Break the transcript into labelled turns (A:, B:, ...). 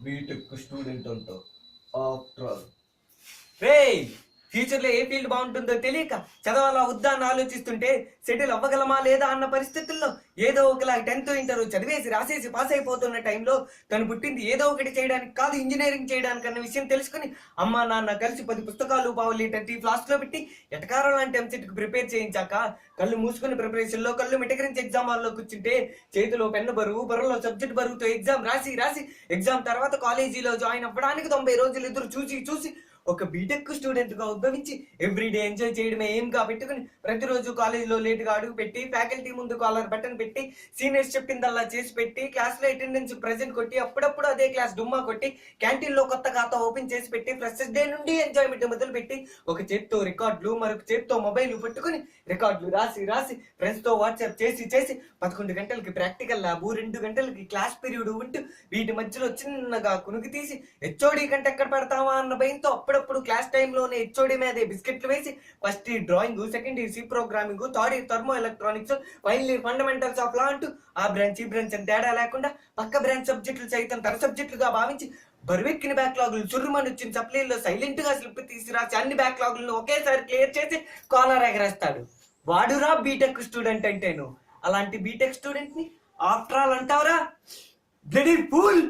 A: BTech student అంట after all.
B: రే, future లో ఏ field బాగుంటుందో తెలియక చదవాలా వద్దా అని ఆలోచిస్తుంటే సెటిల్ అవ్వగలమా లేదా అన్న పరిస్థితుల్లో ఏదో ఒకలా 10th ఇంటర్ చదివేసి రాసేసి పాస్ అయిపోతున్న టైంలో తను పుట్టింది ఏదో ఒకటి చేయడానికి కాదు, ఇంజనీరింగ్ చేయడానికి అన్న విషయం తెలుసుకుని అమ్మా నాన్న కలిసి 10 పుస్తకాలు పావు లీటర్ టీ ఫ్లాస్క్ లో పెట్టి ఎటకారం లాంటి ఎంసెట్ కు ప్రిపేర్ చేయించాక కళ్ళు మూసుకుని ప్రిపరేషన్ లో కళ్ళు మిటకరించి ఎగ్జామ్ హాల్లో కూర్చుంటే చేతిలో పెన్ను బరువు బరువులో సబ్జెక్ట్ బరువుతో ఎగ్జామ్ రాసి ఎగ్జామ్ తర్వాత కాలేజీలో జాయిన్ అవ్వడానికి 90 రోజులు ఎదురు చూసి ఒక బీటెక్ స్టూడెంట్ గా ఉద్భవించి ఎవ్రీడే ఎంజాయ్ చేయడమే ఏం గా పెట్టుకుని ప్రతిరోజు కాలేజీలో లేట్ గా అడుగు పెట్టి ఫ్యాకల్టీ ముందు కాలర్ బటన్ పెట్టి సీనియర్స్ చెప్పిందల్లా చేసి పెట్టి క్లాస్ లో అటెండెన్స్ ప్రెజెంట్ కొట్టి అప్పుడప్పుడు అదే క్లాస్ డుమ్మా కొట్టి క్యాంటీన్ లో కొత్త ఖాతా ఓపెన్ చేసి పెట్టి ఫ్రెషర్స్ డే నుండి ఎంజాయ్మెంట్ మొదలు పెట్టి ఒక చేత్తో రికార్డులు మరొక చేత్తో మొబైల్ పట్టుకుని రికార్డులు రాసి ఫ్రెండ్స్ తో వాట్సాప్ చేసి 11 గంటలకి ప్రాక్టికల్ ల్యాబ్, 2 గంటలకి క్లాస్ పీరియడ్ ఉంటూ వీటి మధ్యలో చిన్నగా కునుకు తీసి హెచ్ఓడి కంటే ఎక్కడ పెడతావా అన్న భయంతో అప్పుడప్పుడు క్లాస్ టైంలోనే హెచ్ఓడి మీదే బిస్కెట్లు వేసి first year drawing, second year C programming, third year thermo electronics, final year fundamentals of law అంటూ ఆ బ్రాంచ్ ఈ బ్రాంచ్ అని తేడా లేకుండా పక్క బ్రాంచ్ సబ్జెక్టులు సైతం తన సబ్జెక్టులుగా భావించి బరువెక్కిన బ్యాక్లాగులు చుర్రుమని వచ్చిన సప్లీల్లో సైలెంట్ గా స్లిప్ తీసి రాసి అన్ని బ్యాక్లాగులను ఒకేసారి క్లియర్ చేసి కాలర్ ఎగరేస్తాడు. వాడురా బీటెక్ స్టూడెంట్ అంటే. నువ్వు అలాంటి బీటెక్ స్టూడెంట్ ని ఆఫ్టర్ ఆల్ అంటావురా? Bloody pool.